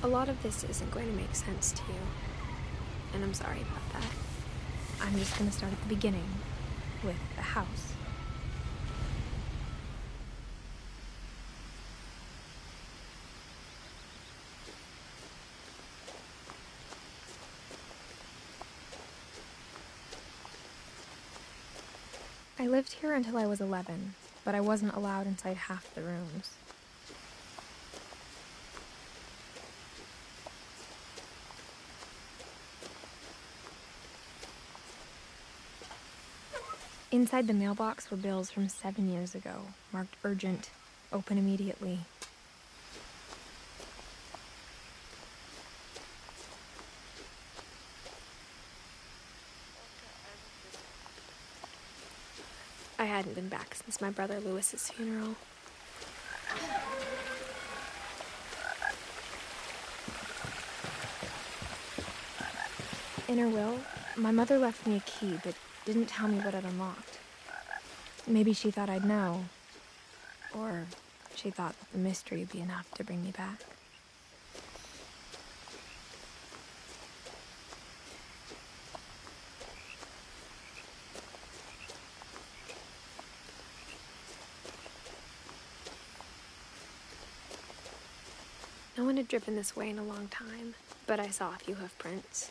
A lot of this isn't going to make sense to you, and I'm sorry about that. I'm just gonna start at the beginning, with the house. I lived here until I was 11, but I wasn't allowed inside half the rooms. Inside the mailbox were bills from 7 years ago, marked urgent, open immediately. I hadn't been back since my brother Lewis's funeral. In her will, my mother left me a key, but didn't tell me what it unlocked. Maybe she thought I'd know. Or she thought that the mystery would be enough to bring me back. No one had driven this way in a long time, but I saw a few hoof prints.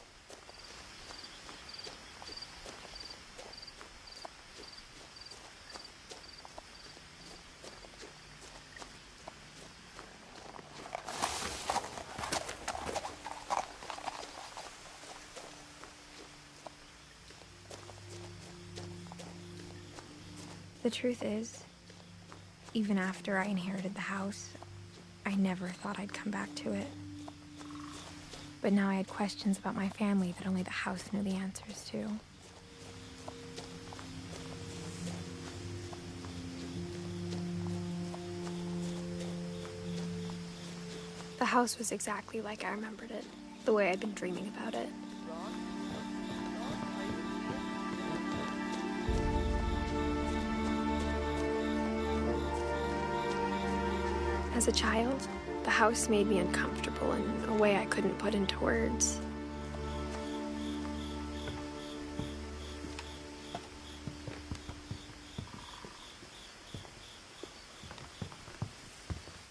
The truth is, even after I inherited the house, I never thought I'd come back to it. But now I had questions about my family that only the house knew the answers to. The house was exactly like I remembered it, the way I'd been dreaming about it. As a child, the house made me uncomfortable in a way I couldn't put into words.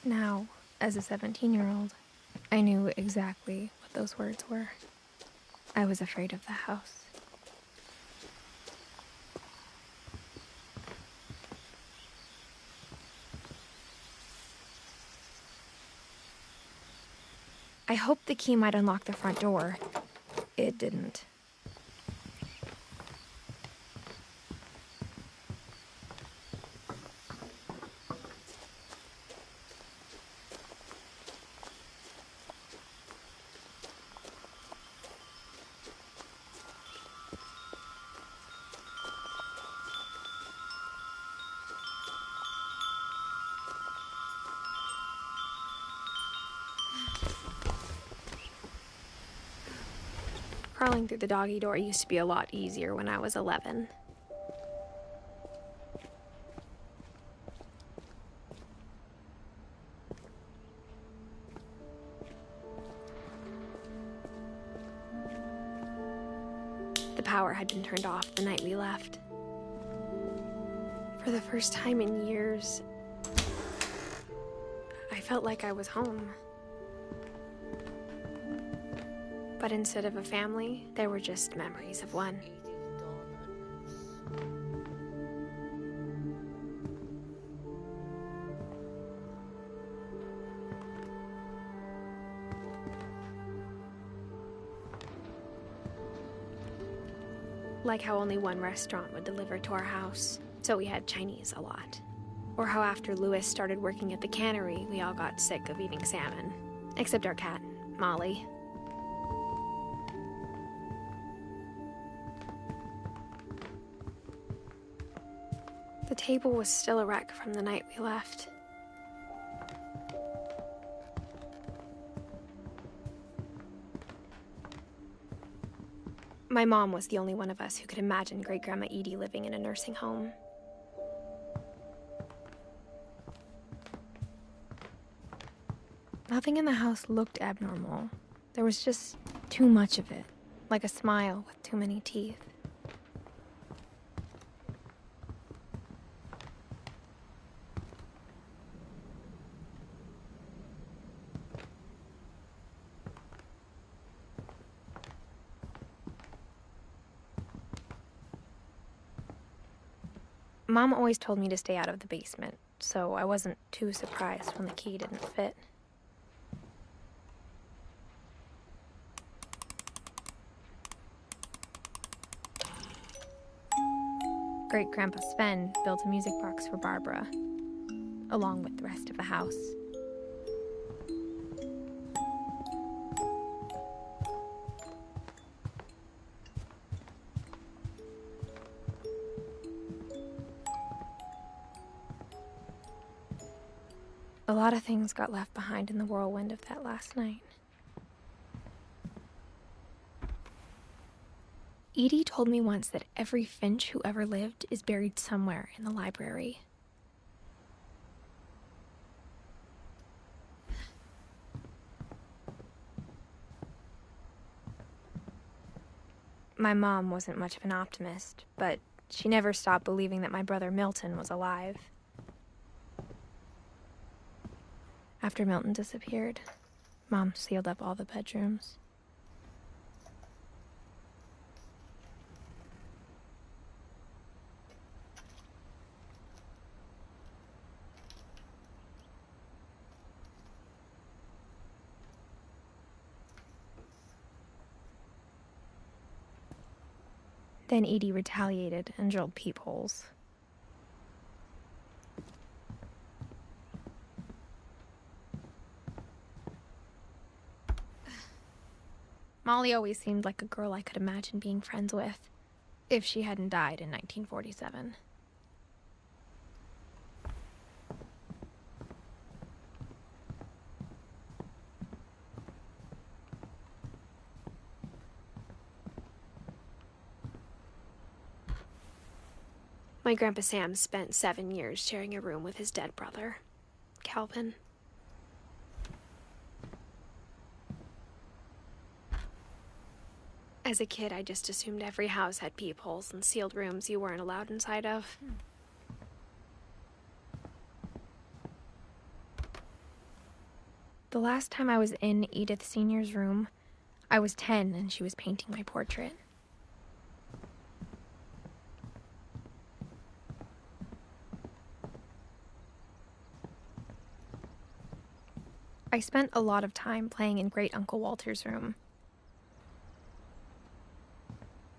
Now, as a 17-year-old, I knew exactly what those words were. I was afraid of the house. I hoped the key might unlock the front door. It didn't. Crawling through the doggy door used to be a lot easier when I was 11. The power had been turned off the night we left. For the first time in years, I felt like I was home. But instead of a family, there were just memories of one. Like how only one restaurant would deliver to our house, so we had Chinese a lot. Or how after Lewis started working at the cannery, we all got sick of eating salmon. Except our cat, Molly. The table was still a wreck from the night we left. My mom was the only one of us who could imagine Great-Grandma Edie living in a nursing home. Nothing in the house looked abnormal. There was just too much of it, like a smile with too many teeth. Mom always told me to stay out of the basement, so I wasn't too surprised when the key didn't fit. Great-Grandpa Sven built a music box for Barbara, along with the rest of the house. A lot of things got left behind in the whirlwind of that last night. Edie told me once that every Finch who ever lived is buried somewhere in the library. My mom wasn't much of an optimist, but she never stopped believing that my brother Milton was alive. After Milton disappeared, Mom sealed up all the bedrooms. Then Edie retaliated and drilled peepholes. Molly always seemed like a girl I could imagine being friends with, if she hadn't died in 1947. My Grandpa Sam spent 7 years sharing a room with his dead brother, Calvin. As a kid, I just assumed every house had peepholes and sealed rooms you weren't allowed inside of. The last time I was in Edith Sr.'s room, I was 10 and she was painting my portrait. I spent a lot of time playing in Great Uncle Walter's room.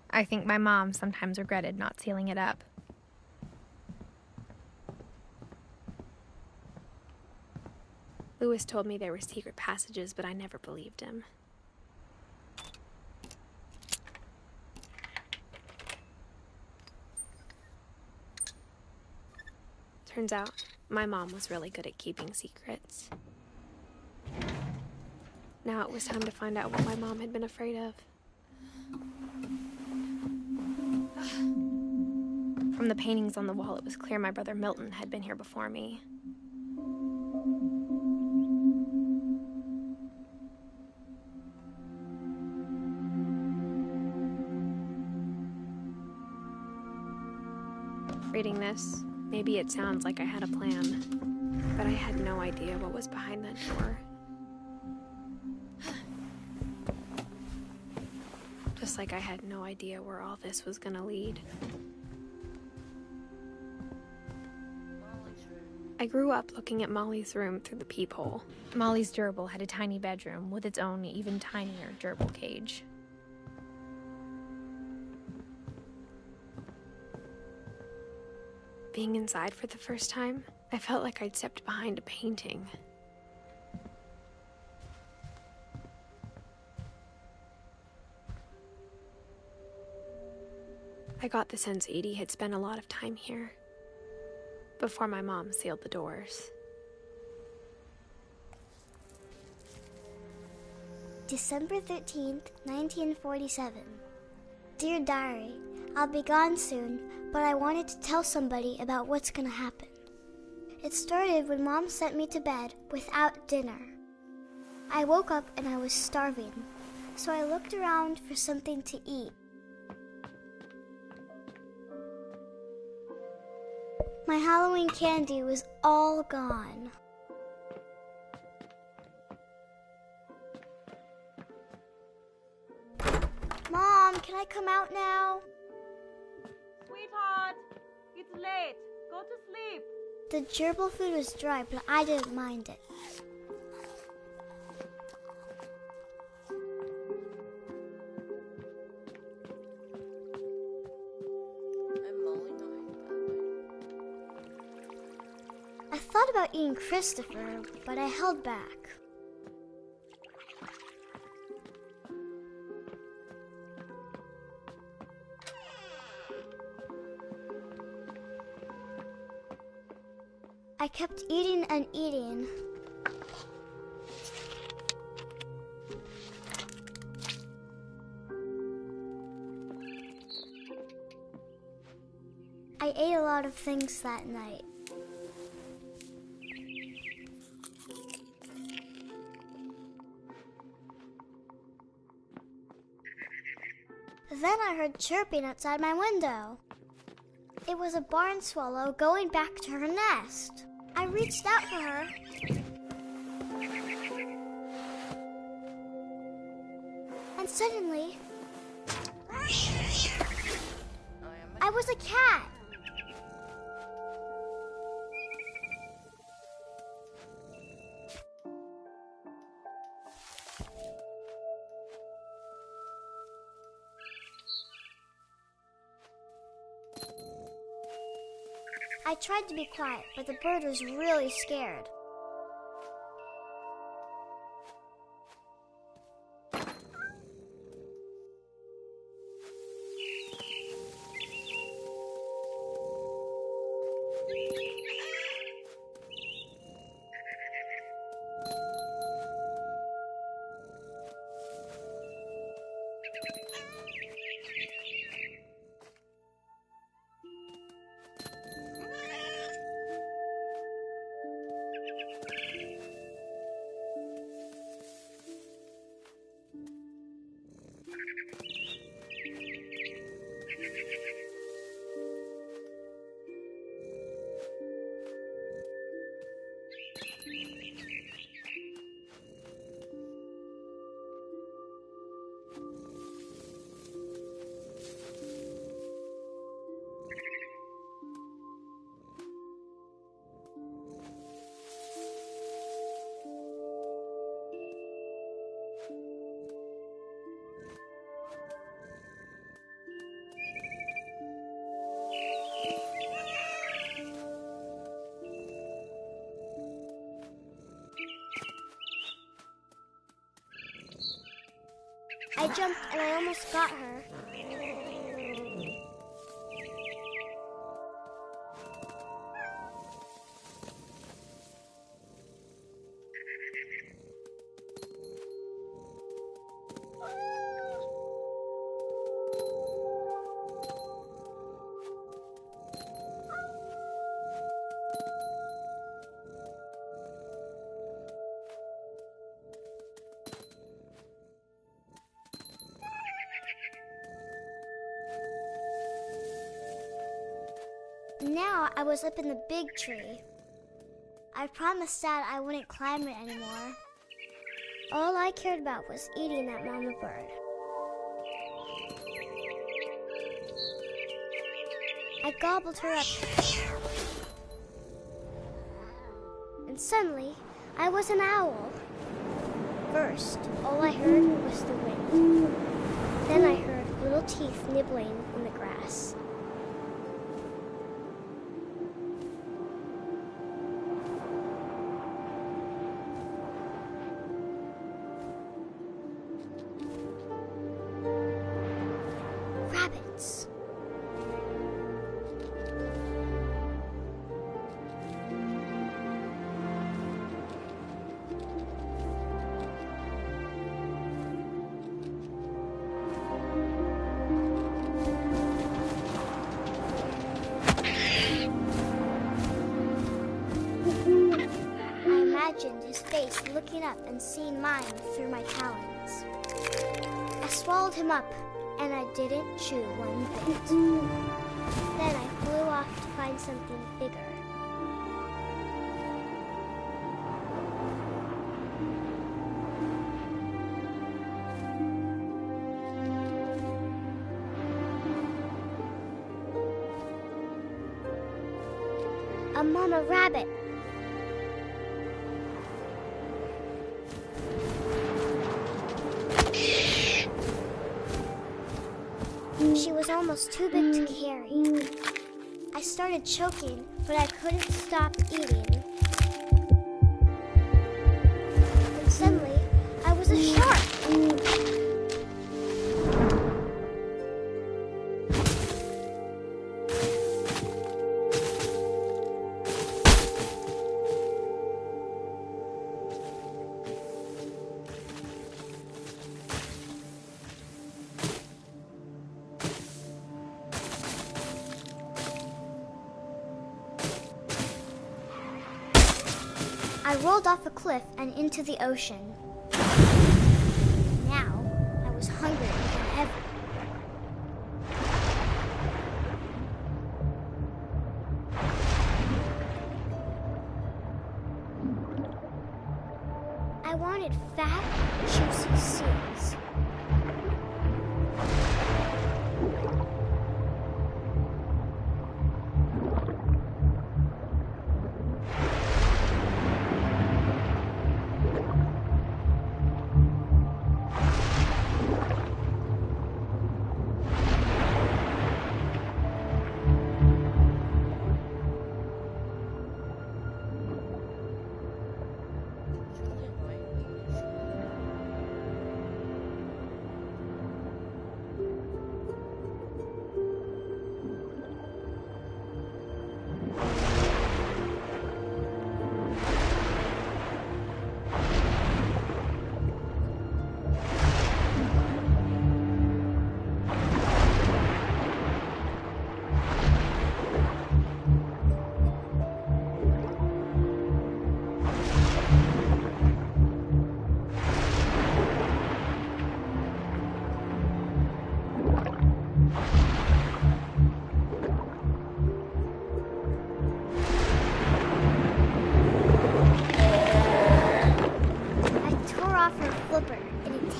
I think my mom sometimes regretted not sealing it up. Louis told me there were secret passages, but I never believed him. Turns out, my mom was really good at keeping secrets. Now it was time to find out what my mom had been afraid of. From the paintings on the wall, it was clear my brother Milton had been here before me. Reading this, maybe it sounds like I had a plan, but I had no idea what was behind that door. Just like I had no idea where all this was gonna lead. I grew up looking at Molly's room through the peephole. Molly's gerbil had a tiny bedroom with its own even tinier gerbil cage. Being inside for the first time, I felt like I'd stepped behind a painting. I got the sense Edie had spent a lot of time here, before my mom sealed the doors. December 13th, 1947. Dear Diary, I'll be gone soon, but I wanted to tell somebody about what's gonna happen. It started when Mom sent me to bed without dinner. I woke up and I was starving, so I looked around for something to eat. My Halloween candy was all gone. Mom, can I come out now? Sweetheart, it's late. Go to sleep. The gerbil food was dry, but I didn't mind it. I thought about eating Christopher, but I held back. I kept eating and eating. I ate a lot of things that night. Then I heard chirping outside my window. It was a barn swallow going back to her nest. I reached out for her. And suddenly, I was a cat. I tried to be quiet, but the bird was really scared. I jumped and I almost got her. Now I was up in the big tree. I promised Dad I wouldn't climb it anymore. All I cared about was eating that mama bird. I gobbled her up. And suddenly, I was an owl. First, all I heard was the wind. Then I heard little teeth nibbling in the grass. Rabbits. face looking up and seeing mine through my talons. I swallowed him up, and I didn't chew one bit. Then I flew off to find something bigger. A mama rabbit. She was almost too big to carry. I started choking, but I couldn't stop eating. And suddenly, I was a shark. I rolled off a cliff and into the ocean. Now, I was hungrier than ever. I wanted fat, juicy seeds.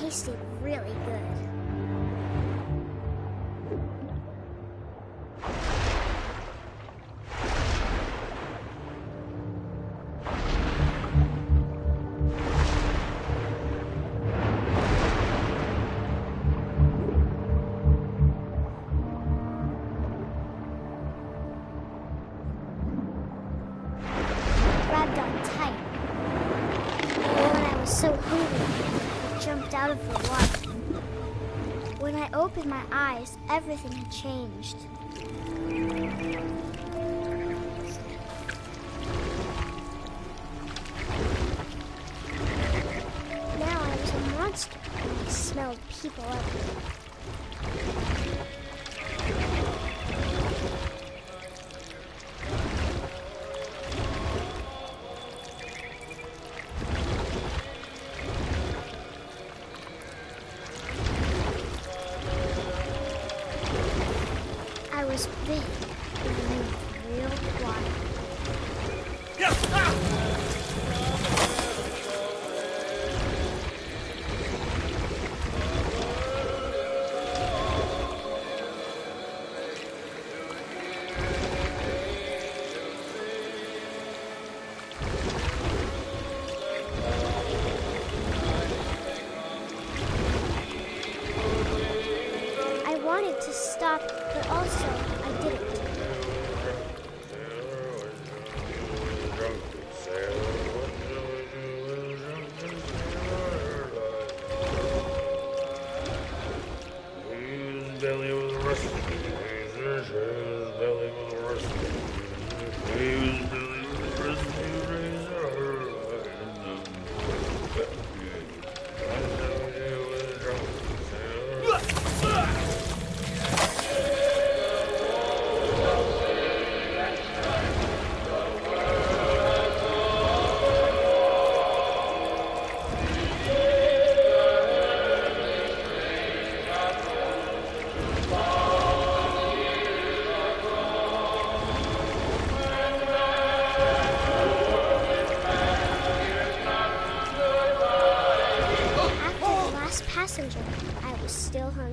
Tasted really good. Grabbed on tight. And when I was so hungry, jumped out of the water. When I opened my eyes, everything had changed. Now I was a monster, and I smelled people everywhere. I was big and moved real wild. I wanted to stop, but also I didn't. Belly was rusty. His belly was rusty. His belly was rusty.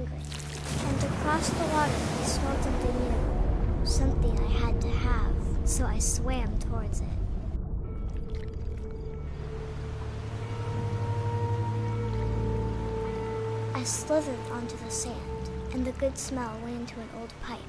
hungry. And across the water, I smelled something new. Something I had to have, so I swam towards it. I slithered onto the sand, and the good smell went into an old pipe.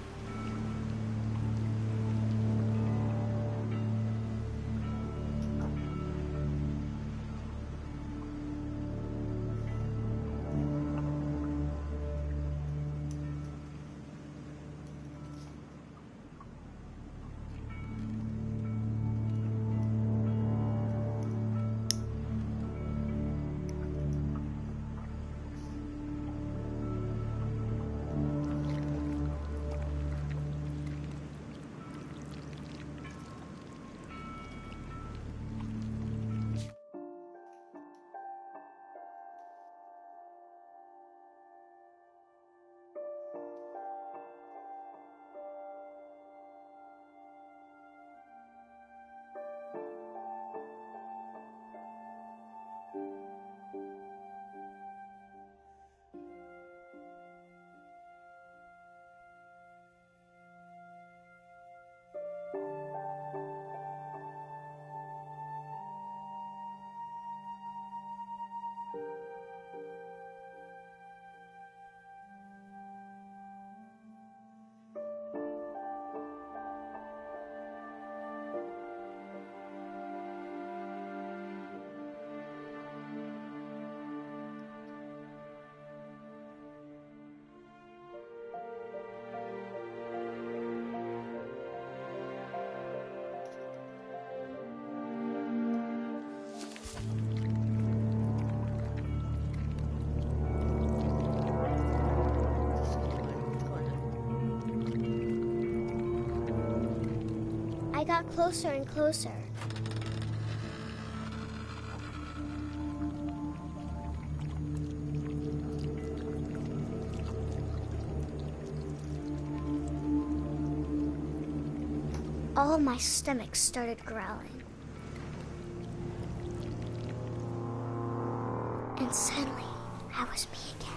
I got closer and closer. All of my stomach started growling. And suddenly, I was me again.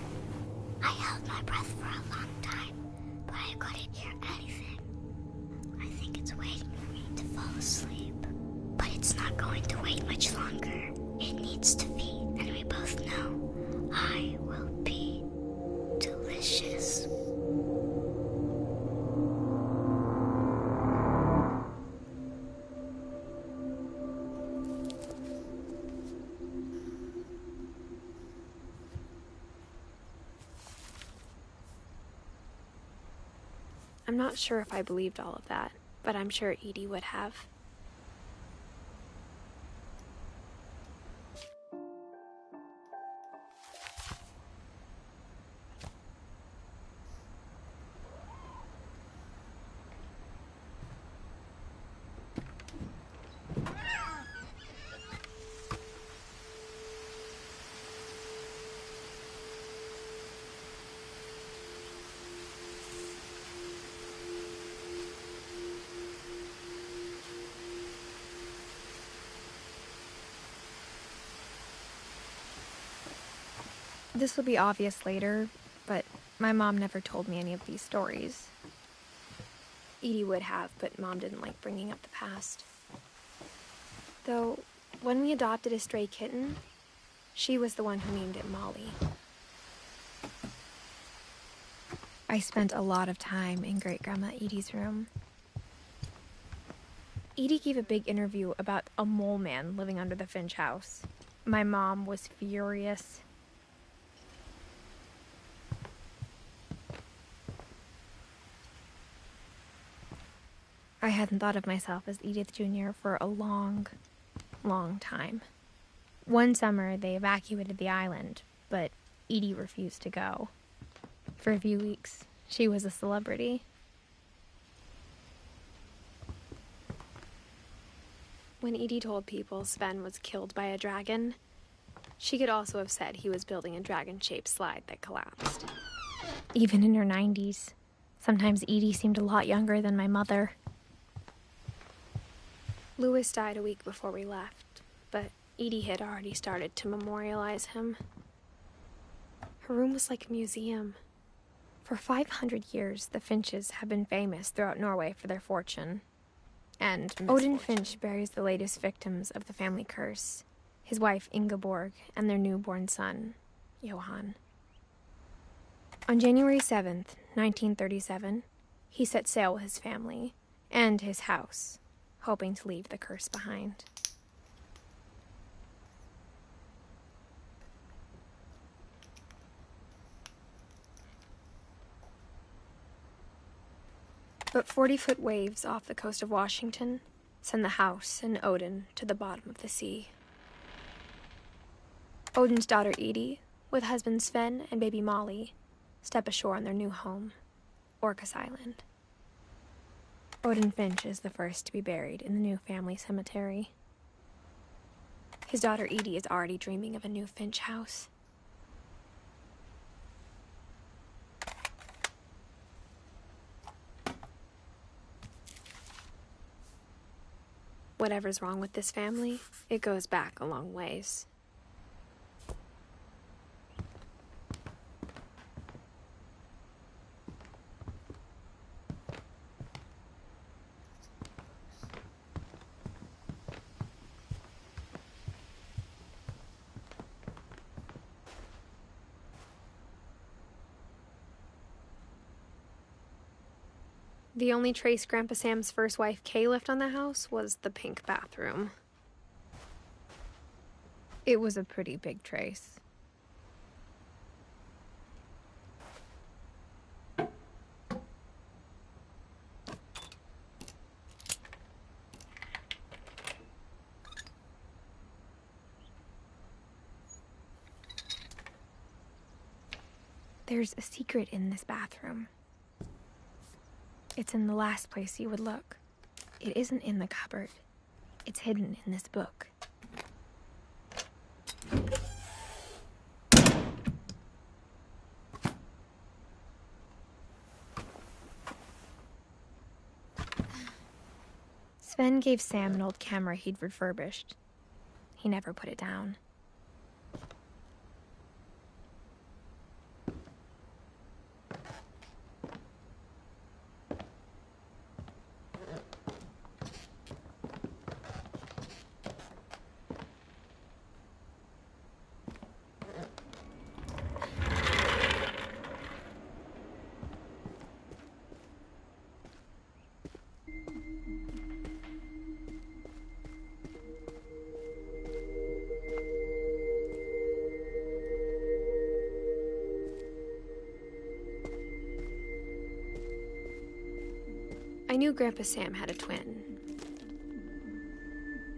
I held my breath for a long time, but I couldn't hear anything. I think it's waiting for me to fall asleep. But it's not going to wait much longer. It needs to feed, and we both know I will be delicious. I'm not sure if I believed all of that, but I'm sure Edie would have. This will be obvious later, but my mom never told me any of these stories. Edie would have, but Mom didn't like bringing up the past. Though, when we adopted a stray kitten, she was the one who named it Molly. I spent a lot of time in Great-Grandma Edie's room. Edie gave a big interview about a mole man living under the Finch house. My mom was furious. I hadn't thought of myself as Edith Jr. for a long time. One summer, they evacuated the island, but Edie refused to go. For a few weeks, she was a celebrity. When Edie told people Sven was killed by a dragon, she could also have said he was building a dragon-shaped slide that collapsed. Even in her 90s, sometimes Edie seemed a lot younger than my mother. Louis died a week before we left, but Edie had already started to memorialize him. Her room was like a museum. For 500 years, the Finches have been famous throughout Norway for their fortune. And Odin Finch buries the latest victims of the family curse, his wife Ingeborg and their newborn son, Johan. On January 7th, 1937, he set sail with his family and his house, hoping to leave the curse behind. But 40-foot waves off the coast of Washington send the house and Odin to the bottom of the sea. Odin's daughter Edie, with husband Sven and baby Molly, step ashore on their new home, Orcas Island. Odin Finch is the first to be buried in the new family cemetery. His daughter Edie is already dreaming of a new Finch house. Whatever's wrong with this family, it goes back a long ways. The only trace Grandpa Sam's first wife, Kay, left on the house was the pink bathroom. It was a pretty big trace. There's a secret in this bathroom. It's in the last place you would look. It isn't in the cupboard. It's hidden in this book. Sven gave Sam an old camera he'd refurbished. He never put it down. I knew Grandpa Sam had a twin,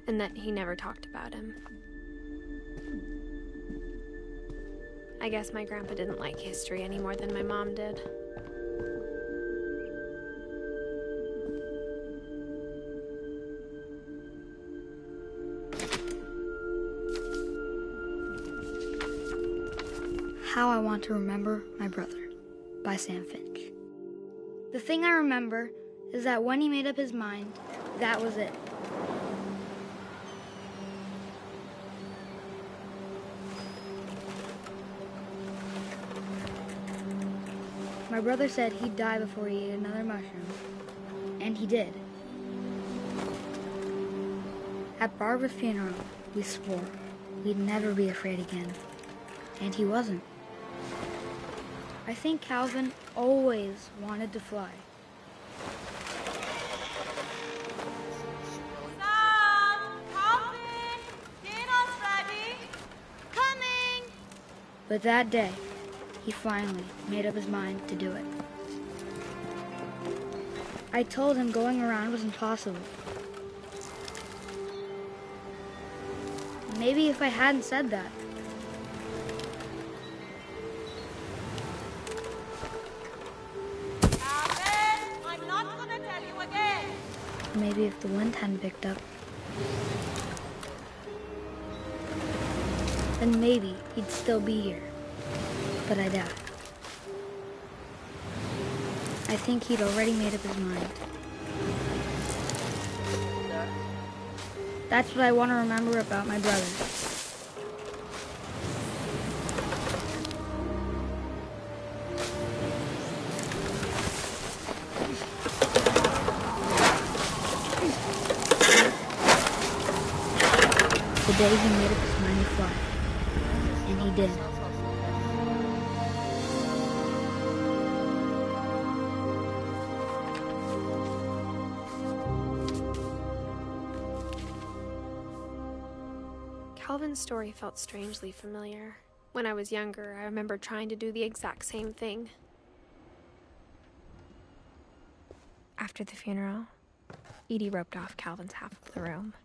and that he never talked about him. I guess my grandpa didn't like history any more than my mom did. How I Want to Remember My Brother by Sam Finch. The thing I remember is that when he made up his mind, that was it. My brother said he'd die before he ate another mushroom, and he did. At Barbara's funeral, we swore we'd never be afraid again, and he wasn't. I think Calvin always wanted to fly. But that day, he finally made up his mind to do it. I told him going around was impossible. Maybe if I hadn't said that, Alvin, I'm not gonna tell you again. maybe if the wind hadn't picked up, then maybe he'd still be here. But I doubt it. I think he'd already made up his mind. That's what I want to remember about my brother. the day he made up his mind to fly. And he did. Calvin's story felt strangely familiar. When I was younger, I remember trying to do the exact same thing. After the funeral, Edie roped off Calvin's half of the room.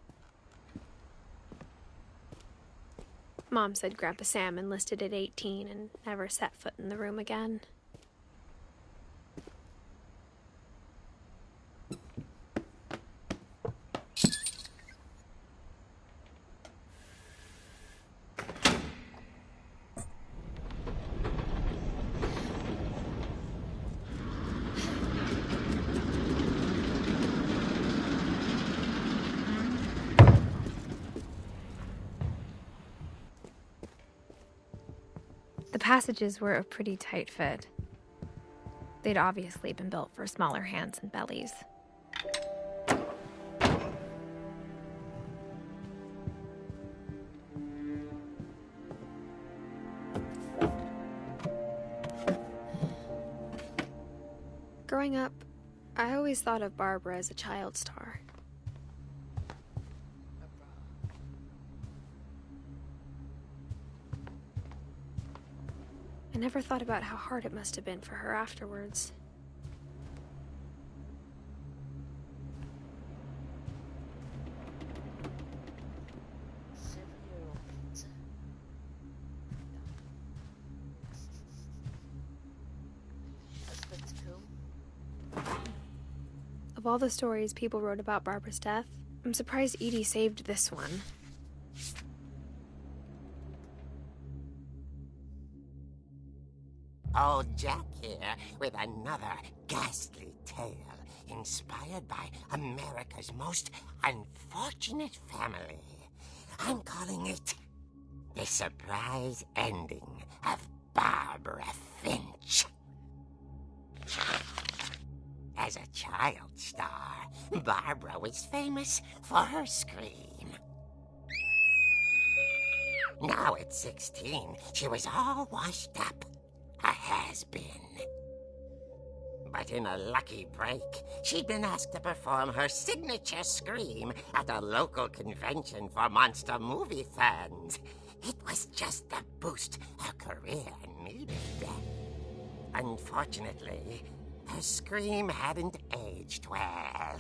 Mom said Grandpa Sam enlisted at 18 and never set foot in the room again. The passages were a pretty tight fit. They'd obviously been built for smaller hands and bellies. Growing up, I always thought of Barbara as a child star. I never thought about how hard it must have been for her afterwards. Of all the stories people wrote about Barbara's death, I'm surprised Edie saved this one. Old Jack here with another ghastly tale inspired by America's most unfortunate family. I'm calling it The Surprise Ending of Barbara Finch. As a child star, Barbara was famous for her scream. Now at 16, she was all washed up. A has-been. But in a lucky break, she'd been asked to perform her signature scream at a local convention for monster movie fans. It was just the boost her career needed. Unfortunately, her scream hadn't aged well.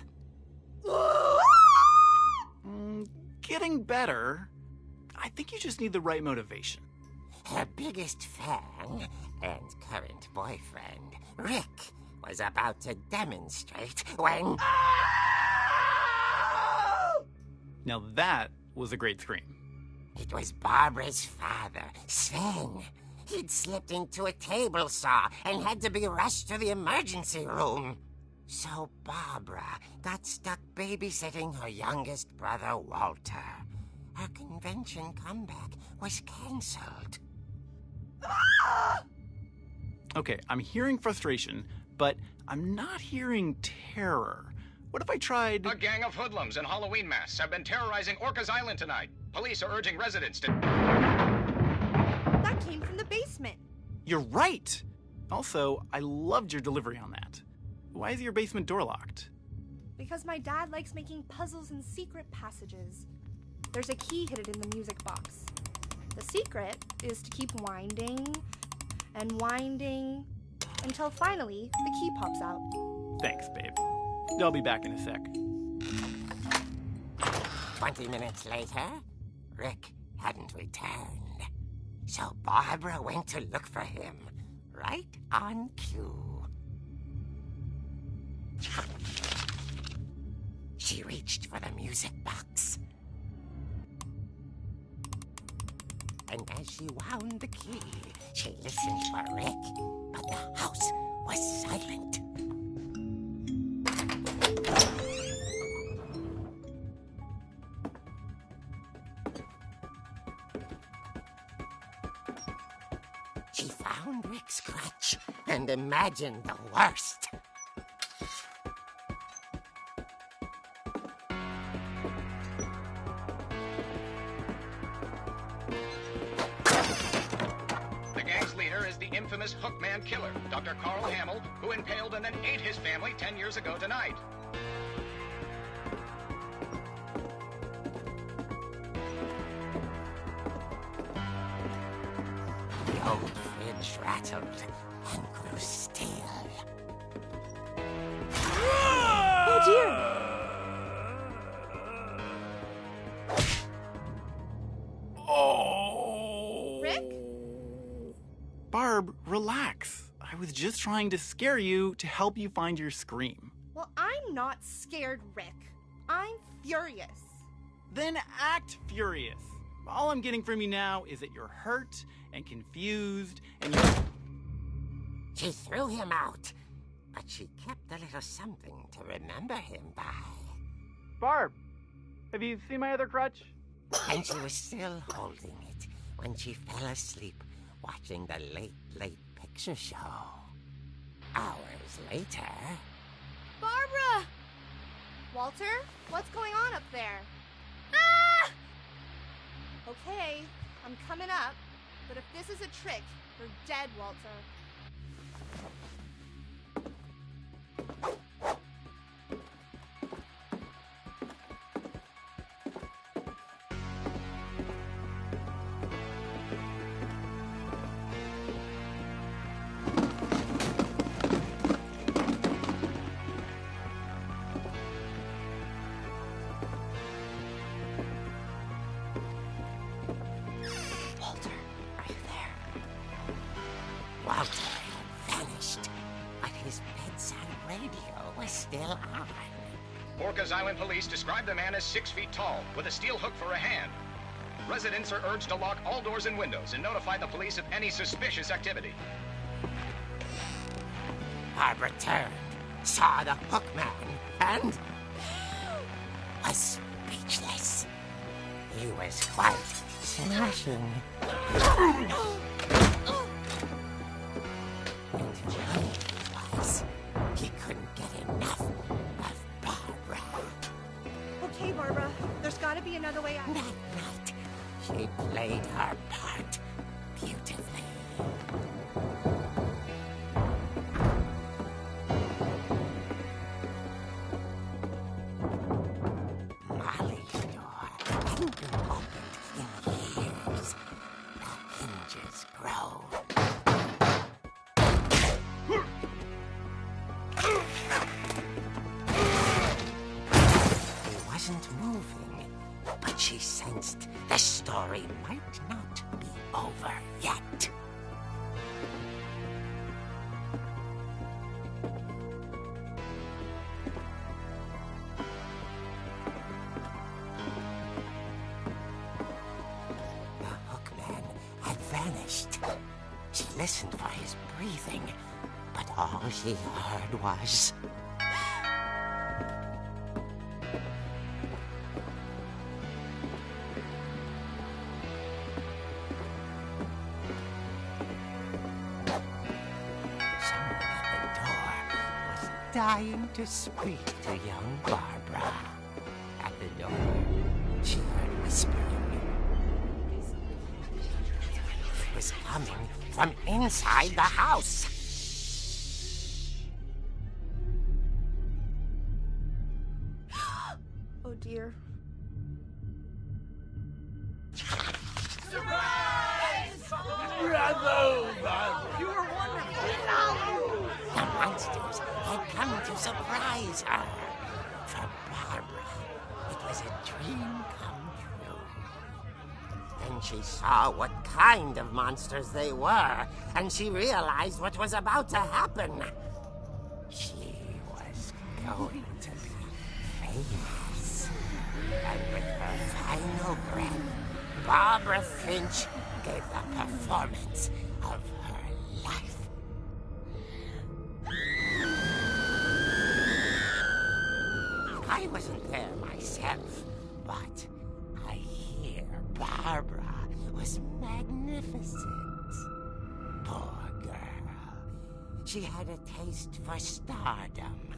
Getting better. I think you just need the right motivation. Her biggest fan and current boyfriend, Rick, was about to demonstrate when... Now that was a great scream. It was Barbara's father, Sven. He'd slipped into a table saw and had to be rushed to the emergency room. So Barbara got stuck babysitting her youngest brother, Walter. Her convention comeback was cancelled. Okay, I'm hearing frustration, but I'm not hearing terror. What if I tried... A gang of hoodlums in Halloween masks have been terrorizing Orcas Island tonight. Police are urging residents to... That came from the basement. You're right! Also, I loved your delivery on that. Why is your basement door locked? Because my dad likes making puzzles and secret passages. There's a key hidden in the music box. The secret is to keep winding and winding until finally the key pops out. Thanks, babe. I'll be back in a sec. 20 minutes later, Rick hadn't returned. So Barbara went to look for him, right on cue. She reached for the music box. And as she wound the key, she listened for Rick, but the house was silent. She found Rick's crutch and imagined the worst. here is the infamous Hookman killer, Dr. Carl Hamill, who impaled and then ate his family 10 years ago tonight. The old fridge rattled and grew still. Oh dear! Oh! Rick? Barb, relax. I was just trying to scare you to help you find your scream. Well, I'm not scared, Rick. I'm furious. Then act furious. All I'm getting from you now is that you're hurt and confused and you're... She threw him out, but she kept a little something to remember him by. Barb, have you seen my other crutch? And she was still holding it when she fell asleep watching the late picture show. Hours later... Barbara! Walter, what's going on up there? Ah! Okay, I'm coming up, but if this is a trick, you're dead, Walter. Walter had vanished, but his bedside radio was still on. Orcas Island police describe the man as 6 feet tall, with a steel hook for a hand. Residents are urged to lock all doors and windows and notify the police of any suspicious activity. Barbara turned, saw the Hookman, and was speechless. He was quite smashing. He couldn't get enough of Barbara. Okay, Barbara, there's gotta be another way out. That night, she played her part beautifully. Molly's door hadn't been opened in years. The hinges groaned. He wasn't moving, but she sensed the story might not be over yet. The Hookman had vanished. She listened for his breathing, but all she heard was... someone at the door was dying to speak to young Barbara. At the door, she heard whispering. It was coming from inside the house. Oh dear. The monsters had come to surprise her. For Barbara, it was a dream come true. Then she saw what kind of monsters they were, and she realized what was about to happen. She was going to be famous. And with her final breath, Barbara Finch gave the performance of her life. I wasn't there myself, but I hear Barbara was magnificent. Poor girl. She had a taste for stardom.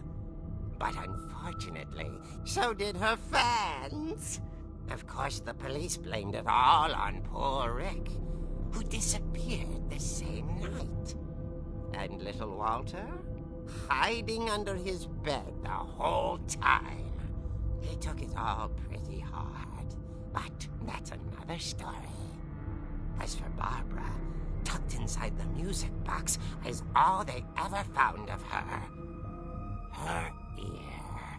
But unfortunately, so did her fans. Of course, the police blamed it all on poor Rick. who disappeared the same night. And little Walter? Hiding under his bed the whole time. He took it all pretty hard. But that's another story. As for Barbara, tucked inside the music box is all they ever found of her. Her ear.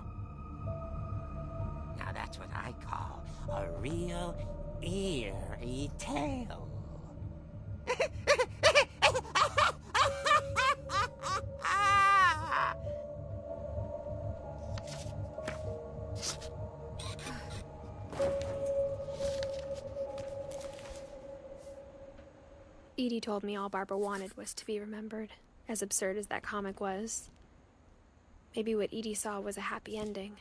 Now that's what I call a real eerie tale. Edie told me all Barbara wanted was to be remembered, as absurd as that comic was. Maybe what Edie saw was a happy ending.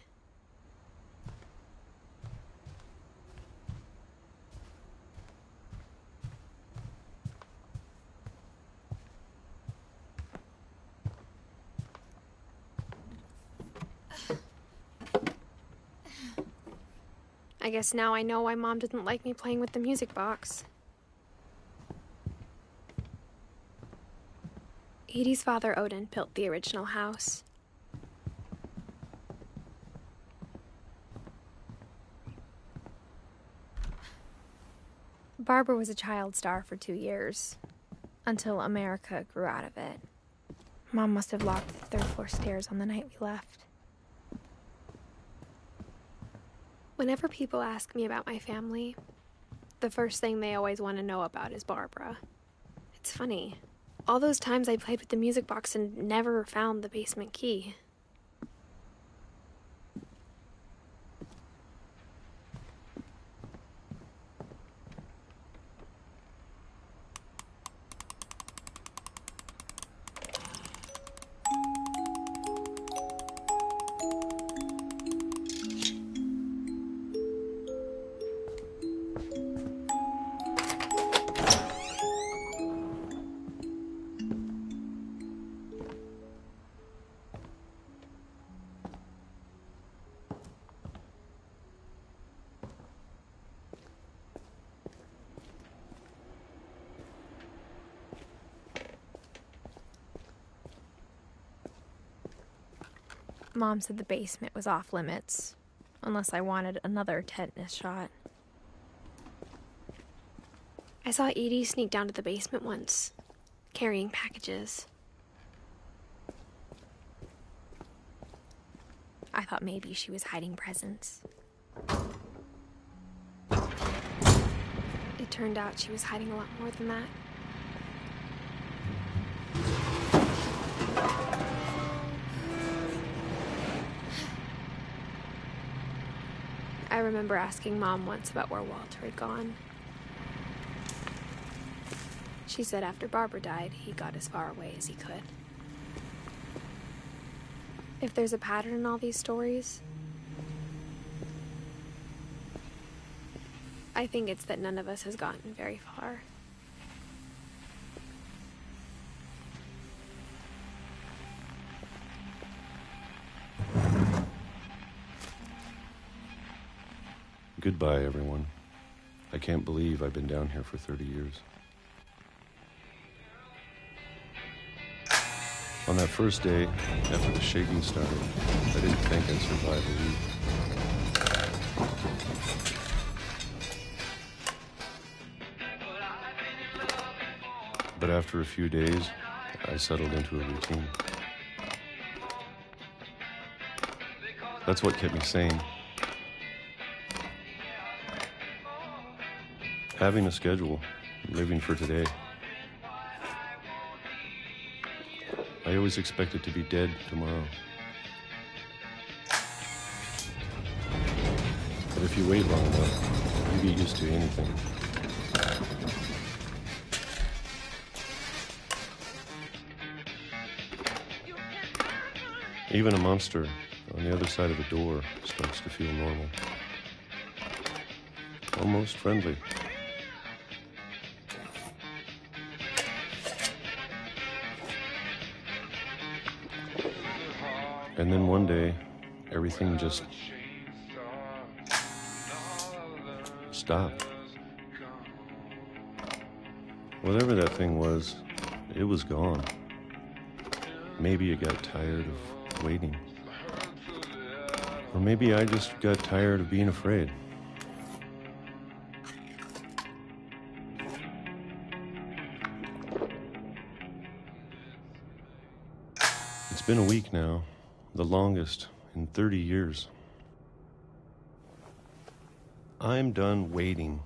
I guess now I know why Mom didn't like me playing with the music box. Edie's father, Odin, built the original house. Barbara was a child star for 2 years, until America grew out of it. Mom must have locked the third floor stairs on the night we left. Whenever people ask me about my family, the first thing they always want to know about is Barbara. It's funny. All those times I played with the music box and never found the basement key. Mom said the basement was off limits, unless I wanted another tetanus shot. I saw Edie sneak down to the basement once, carrying packages. I thought maybe she was hiding presents. It turned out she was hiding a lot more than that. I remember asking Mom once about where Walter had gone. She said after Barbara died, he got as far away as he could. If there's a pattern in all these stories, I think it's that none of us has gotten very far. Goodbye, everyone. I can't believe I've been down here for 30 years. On that first day, after the shaking started, I didn't think I'd survive a week. But after a few days, I settled into a routine. That's what kept me sane. Having a schedule, living for today. I always expected to be dead tomorrow. But if you wait long enough, you get used to anything. Even a monster on the other side of the door starts to feel normal. Almost friendly. And then one day, everything just stopped. Whatever that thing was, it was gone. Maybe it got tired of waiting. Or maybe I just got tired of being afraid. It's been a week now, the longest in 30 years. I'm done waiting.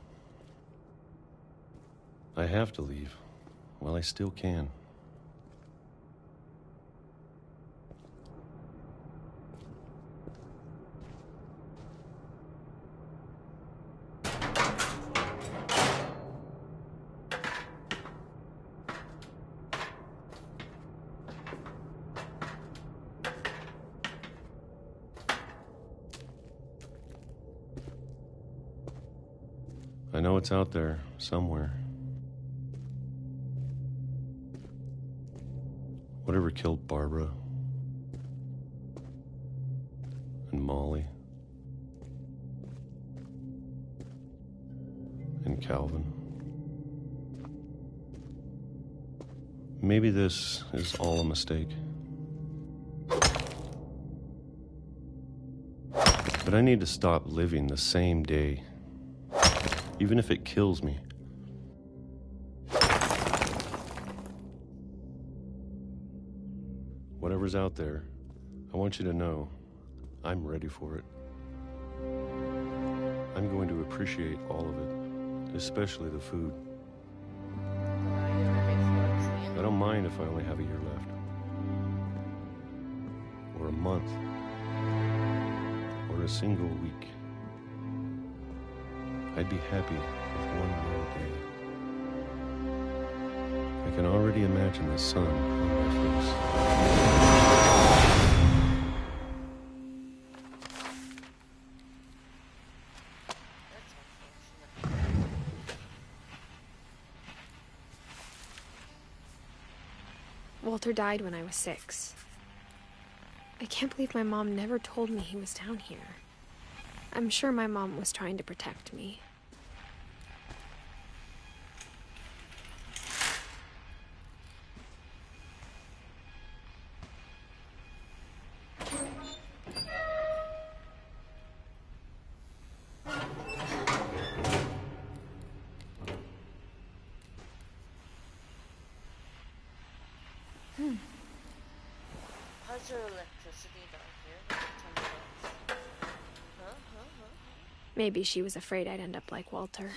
I have to leave while I still can. I know it's out there somewhere. Whatever killed Barbara and Molly and Calvin. Maybe this is all a mistake. But I need to stop living the same day, even if it kills me. Whatever's out there, I want you to know I'm ready for it. I'm going to appreciate all of it, especially the food. I don't mind if I only have a year left, or a month, or a single week. I'd be happy with one more day. I can already imagine the sun on my face. Walter died when I was 6. I can't believe my mom never told me he was down here. I'm sure my mom was trying to protect me. How's your electricity down here? Maybe she was afraid I'd end up like Walter.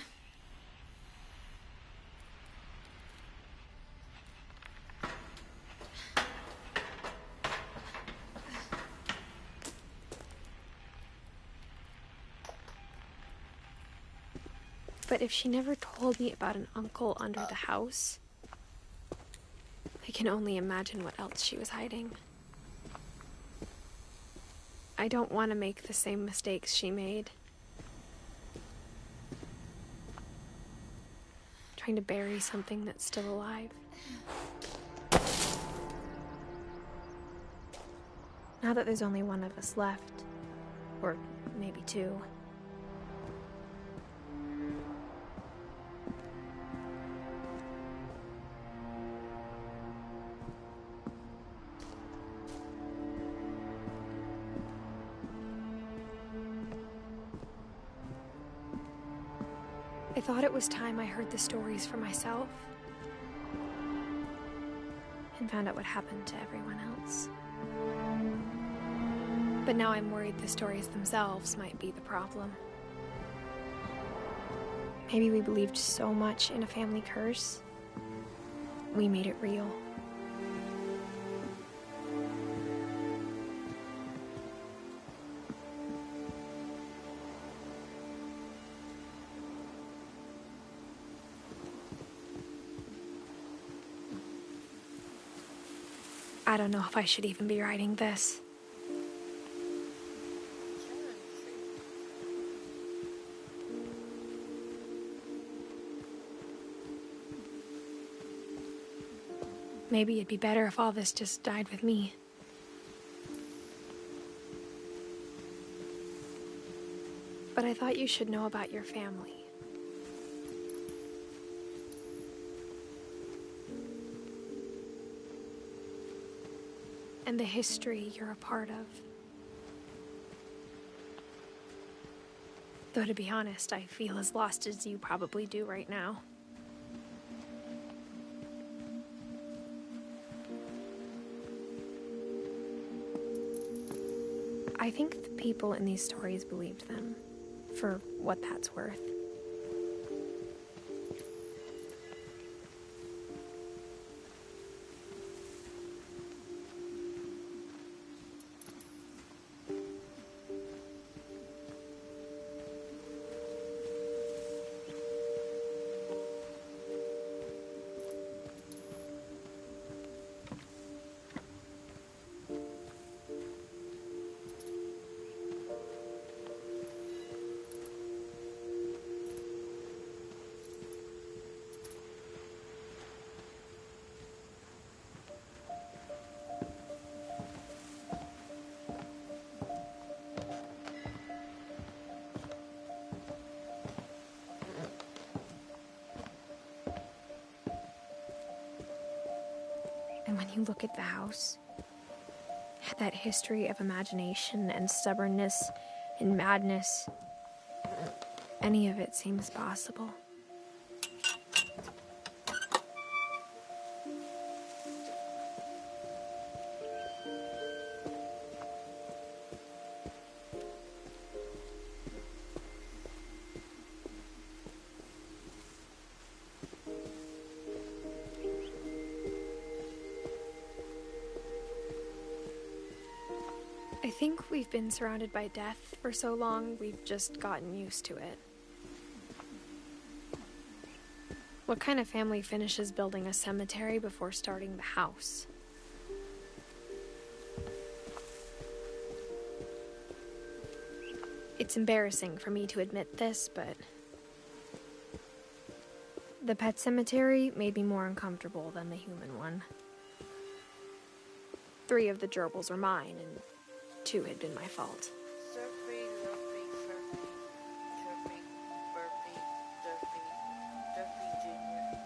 But if she never told me about an uncle under the house, I can only imagine what else she was hiding. I don't want to make the same mistakes she made. Trying to bury something that's still alive. Now that there's only one of us left, or maybe 2, I thought it was time I heard the stories for myself and found out what happened to everyone else. But now I'm worried the stories themselves might be the problem. Maybe we believed so much in a family curse, we made it real. I don't know if I should even be writing this. Maybe it'd be better if all this just died with me. But I thought you should know about your family. and the history you're a part of. Though to be honest, I feel as lost as you probably do right now. I think the people in these stories believed them, for what that's worth. And when you look at the house, that history of imagination and stubbornness and madness, any of it seems possible. I think we've been surrounded by death for so long, we've just gotten used to it. What kind of family finishes building a cemetery before starting the house? It's embarrassing for me to admit this, but the pet cemetery made me more uncomfortable than the human one. 3 of the gerbils are mine, and 2 had been my fault. Surfy, Lurfy, Furfy, Chirpy, Burpy, Durfy, Durfy Jr.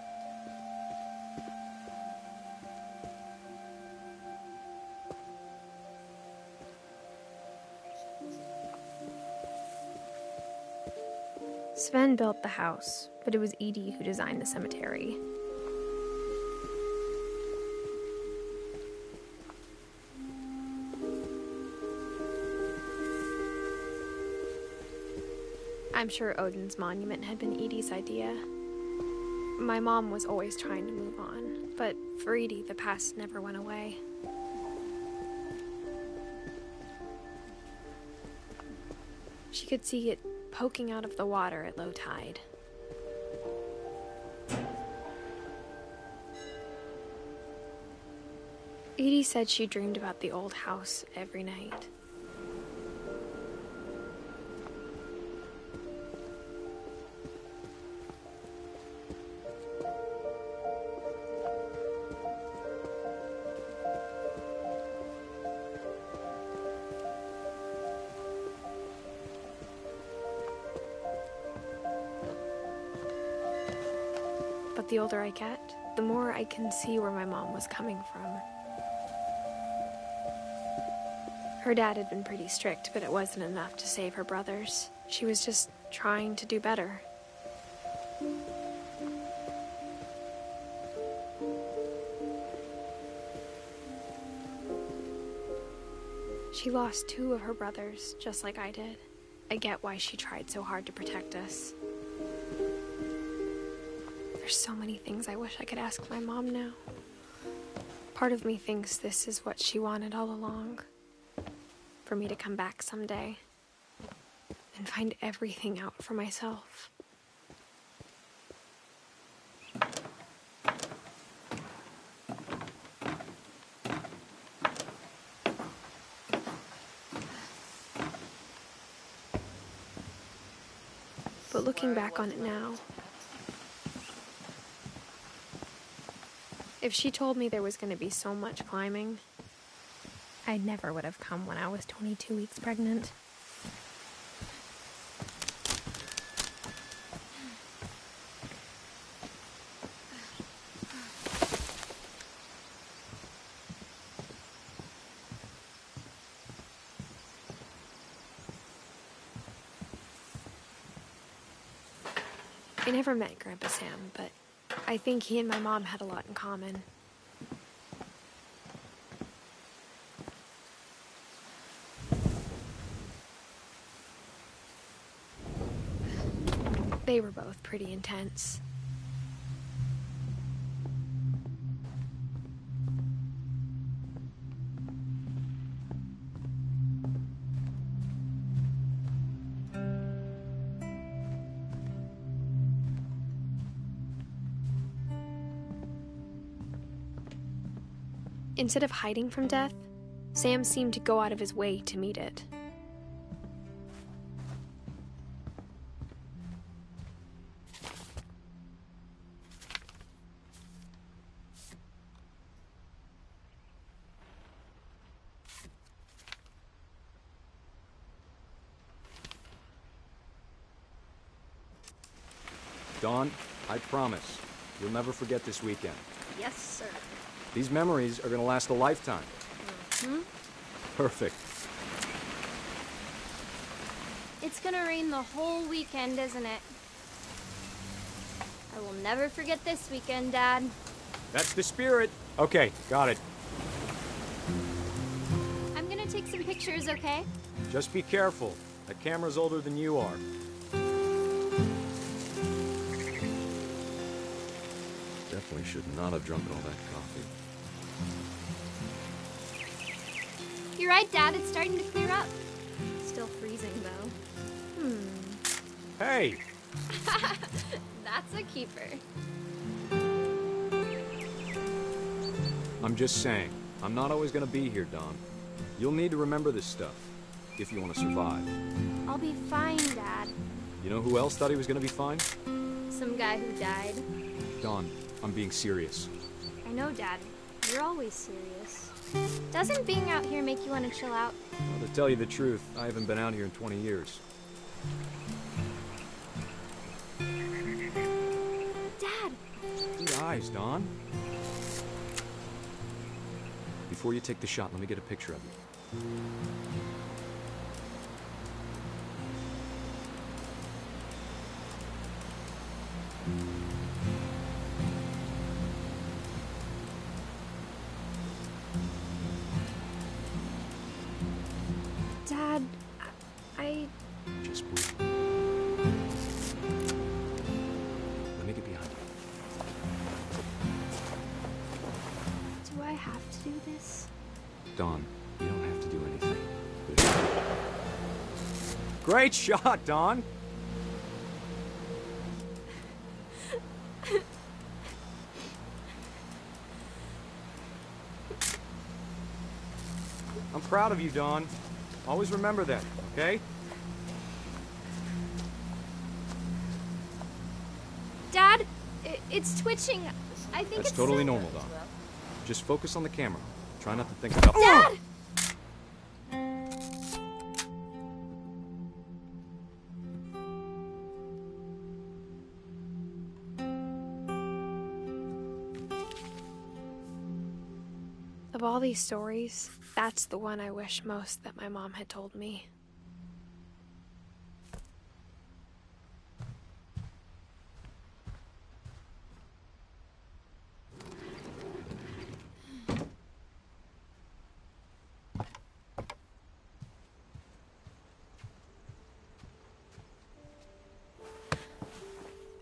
Sven built the house, but it was Edie who designed the cemetery. I'm sure Odin's monument had been Edie's idea. My mom was always trying to move on, but for Edie, the past never went away. She could see it poking out of the water at low tide. Edie said she dreamed about the old house every night. But the older I get, the more I can see where my mom was coming from. Her dad had been pretty strict, but it wasn't enough to save her brothers. She was just trying to do better. She lost 2 of her brothers, just like I did. I get why she tried so hard to protect us. There's so many things I wish I could ask my mom now. Part of me thinks this is what she wanted all along. For me to come back someday and find everything out for myself. But looking back on it now, if she told me there was going to be so much climbing, I never would have come when I was 22 weeks pregnant. I never met Grandpa Sam, but I think he and my mom had a lot in common. They were both pretty intense. Instead of hiding from death, Sam seemed to go out of his way to meet it. Dawn, I promise, you'll never forget this weekend. Yes, sir. These memories are gonna last a lifetime. Hmm? Perfect. It's gonna rain the whole weekend, isn't it? I will never forget this weekend, Dad. That's the spirit. Okay, got it. I'm gonna take some pictures, okay? Just be careful. That camera's older than you are. Definitely should not have drunk all that coffee. You're right, Dad. It's starting to clear up. Still freezing, though. Hey! That's a keeper. I'm just saying, I'm not always gonna be here, Dawn. You'll need to remember this stuff, if you want to survive. I'll be fine, Dad. You know who else thought he was gonna be fine? Some guy who died. Dawn, I'm being serious. I know, Dad. You're always serious. Doesn't being out here make you want to chill out? Well, to tell you the truth, I haven't been out here in 20 years. Dad! Good eyes, Dawn. Before you take the shot, let me get a picture of you. Dad, I... Just breathe. Let me get behind you. Do I have to do this? Dawn, you don't have to do anything. Great shot, Dawn! I'm proud of you, Dawn. Always remember that, okay? Dad, it's twitching. I think That's it's totally so- normal, Dawn. Just focus on the camera. Try not to think about— Dad! Of all these stories, that's the one I wish most that my mom had told me.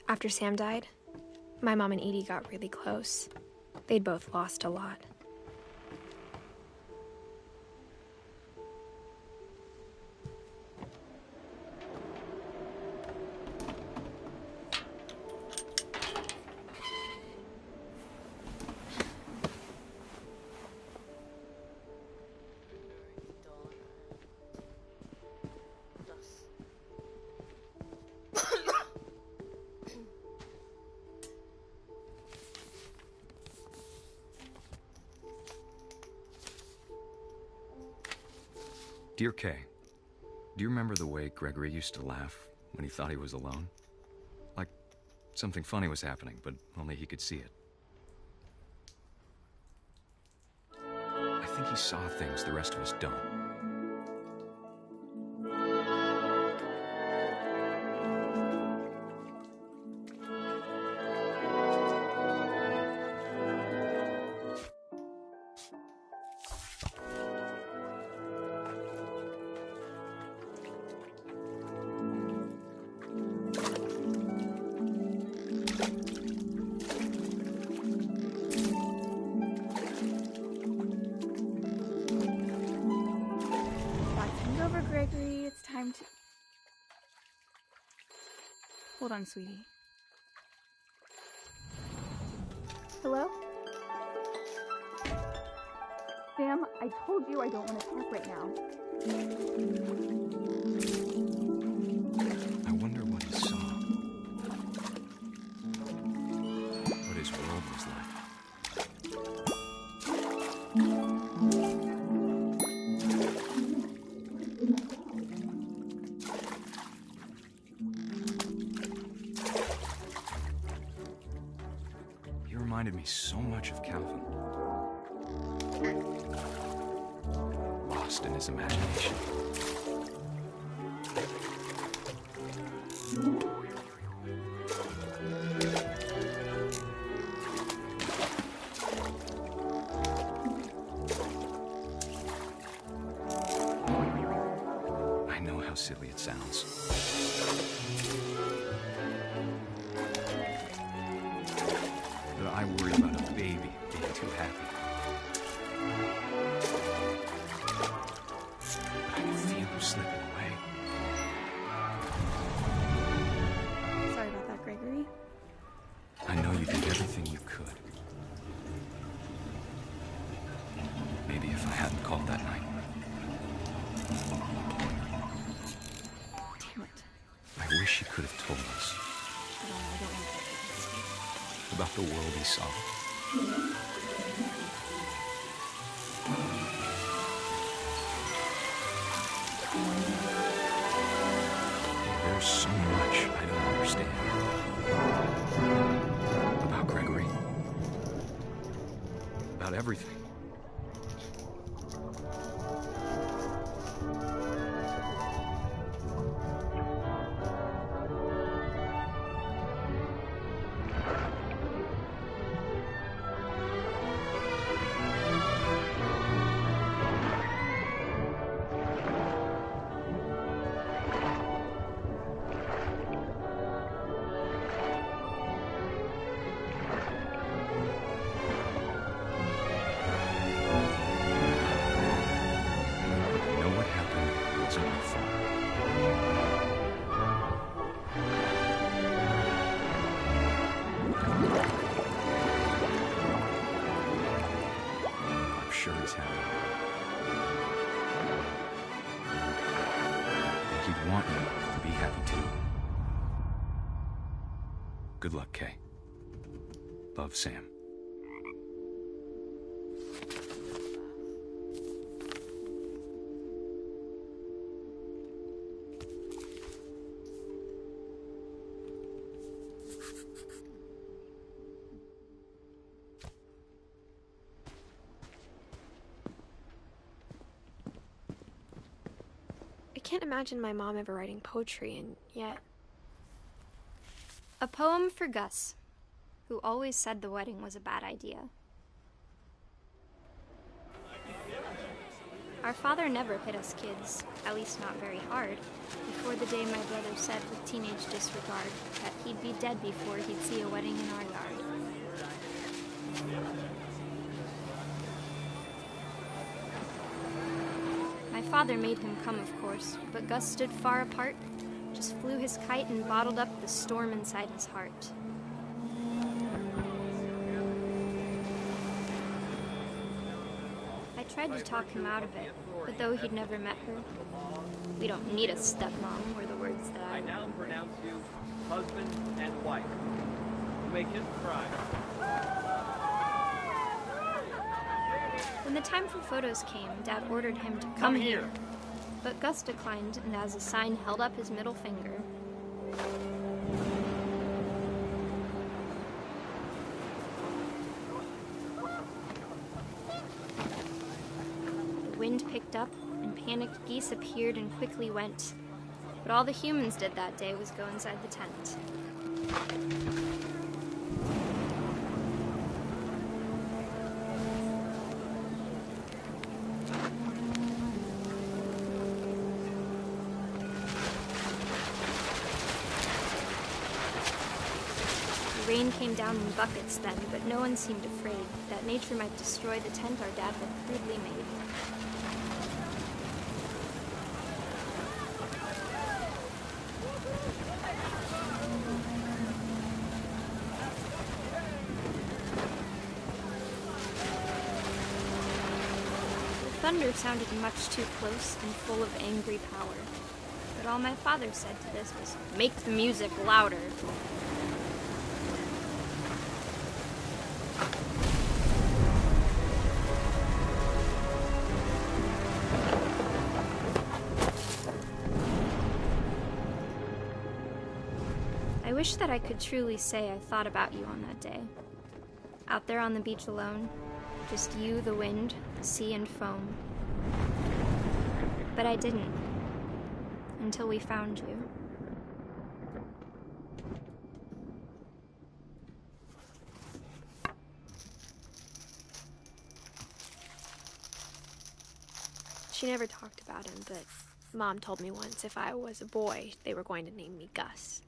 After Sam died, my mom and Edie got really close. They'd both lost a lot. Dear Kay, do you remember the way Gregory used to laugh when he thought he was alone? Like something funny was happening, but only he could see it. I think he saw things the rest of us don't. Hold on, sweetie. Hello? Sam, I told you I don't want to talk right now. I wonder what he saw. What his world was like. He reminded me so much of Calvin. Lost in his imagination. I know how silly it sounds. But I worry about a baby being too happy. I can feel him slipping away. Sorry about that, Gregory. I know you did everything you could. Maybe if I hadn't called that night. Damn it. I wish he could have told us I don't want that. about the world he saw. There's so much I don't understand about Gregory. About everything. I know what happened was my fault. I'm sure he's happy. And he'd want you to be happy too. Good luck, Kay. Love, Sam. I can't imagine my mom ever writing poetry, and yet... A poem for Gus, who always said the wedding was a bad idea. Our father never hit us kids, at least not very hard, before the day my brother said with teenage disregard that he'd be dead before he'd see a wedding in our yard. My father made him come, of course, but Gus stood far apart, just flew his kite and bottled up the storm inside his heart. I tried to talk him out of it, but though he'd never met her, "We don't need a stepmom," were the words that I now pronounce you husband and wife. You may kiss the bride. When the time for photos came, Dad ordered him to come here. But Gus declined, and as a sign held up his middle finger. The wind picked up, and panicked geese appeared and quickly went. But all the humans did that day was go inside the tent. The rain came down in buckets then, but no one seemed afraid that nature might destroy the tent our dad had crudely made. thunder sounded much too close and full of angry power. But all my father said to this was, "Make the music louder." I wish that I could truly say I thought about you on that day. Out there on the beach alone, just you, the wind, the sea, and foam. But I didn't, until we found you. She never talked about him, but Mom told me once if I was a boy, they were going to name me Gus.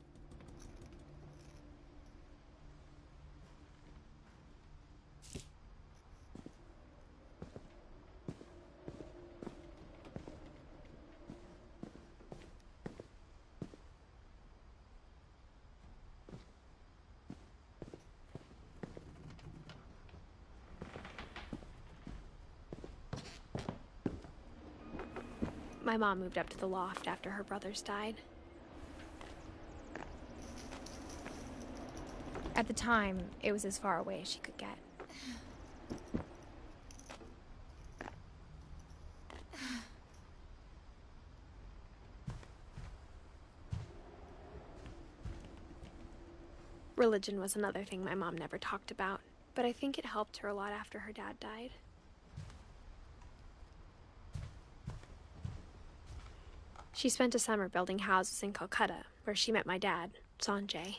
My mom moved up to the loft after her brothers died. At the time, it was as far away as she could get. Religion was another thing my mom never talked about, but I think it helped her a lot after her dad died. She spent a summer building houses in Calcutta, where she met my dad, Sanjay.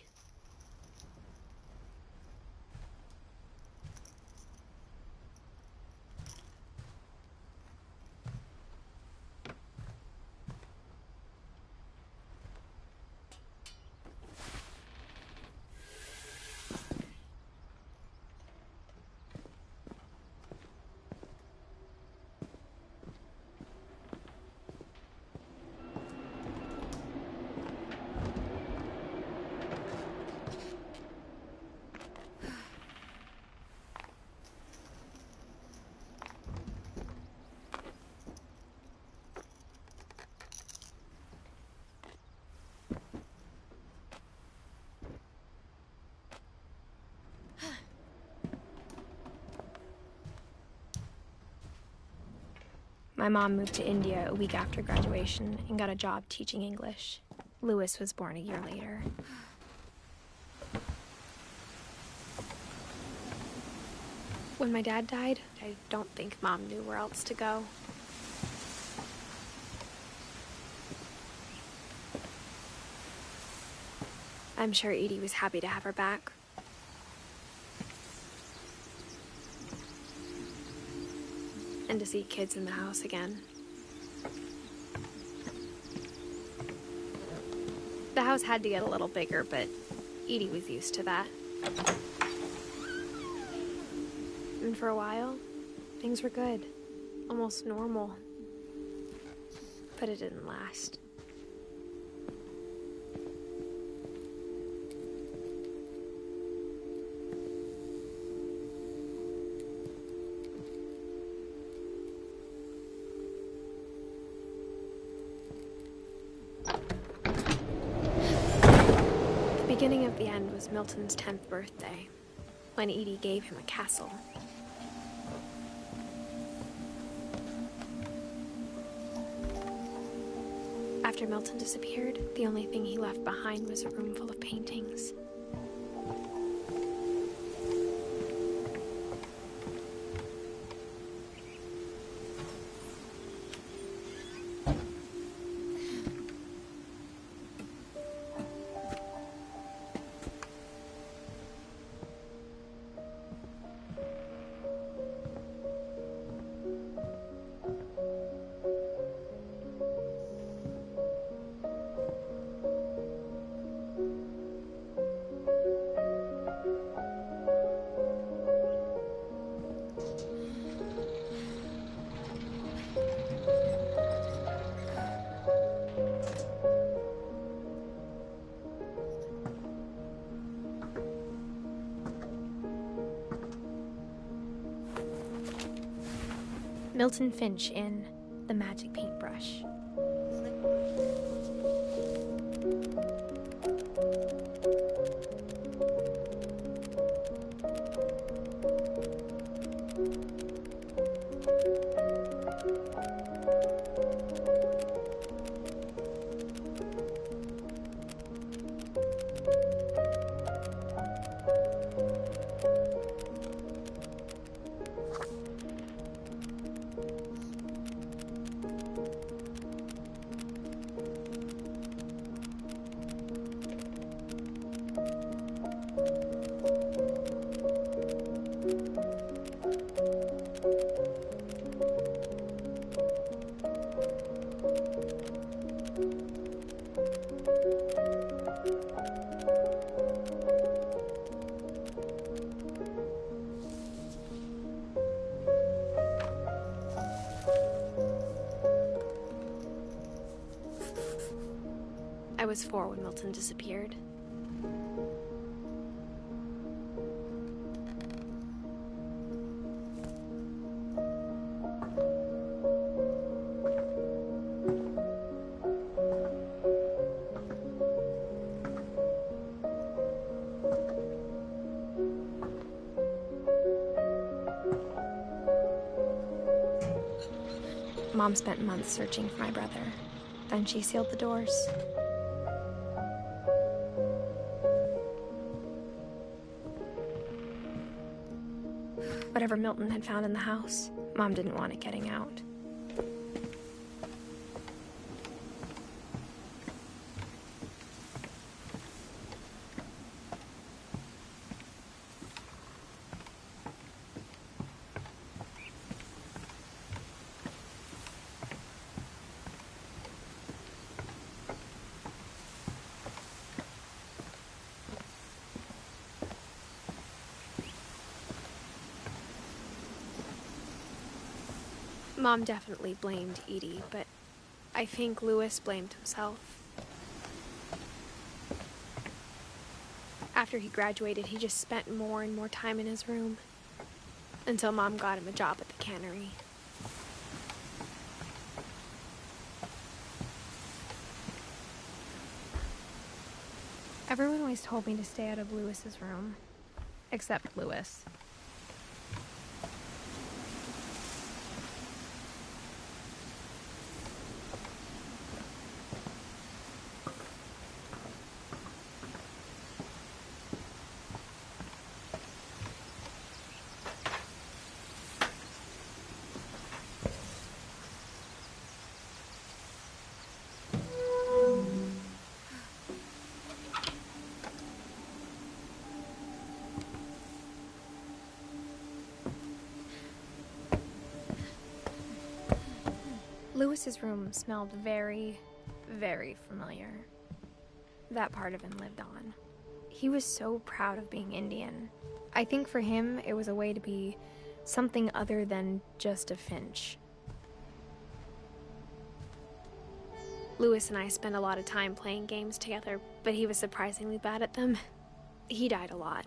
My mom moved to India a week after graduation and got a job teaching English. Louis was born a year later. When my dad died, I don't think Mom knew where else to go. I'm sure Edie was happy to have her back. And to see kids in the house again. The house had to get a little bigger, but Edie was used to that. And for a while, things were good. Almost normal. But it didn't last. The beginning of the end was Milton's 10th birthday, when Edie gave him a castle. After Milton disappeared, the only thing he left behind was a room full of paintings. Milton Finch in The Magic Paintbrush. I was 4 when Milton disappeared. Mom spent months searching for my brother. Then she sealed the doors. Whatever Milton had found in the house, Mom didn't want it getting out. Mom definitely blamed Edie, but I think Louis blamed himself. After he graduated, he just spent more and more time in his room, until Mom got him a job at the cannery. Everyone always told me to stay out of Louis's room, except Louis. Louis's room smelled very, very familiar. That part of him lived on. He was so proud of being Indian. I think for him, it was a way to be something other than just a Finch. Louis and I spent a lot of time playing games together, but he was surprisingly bad at them. He died a lot.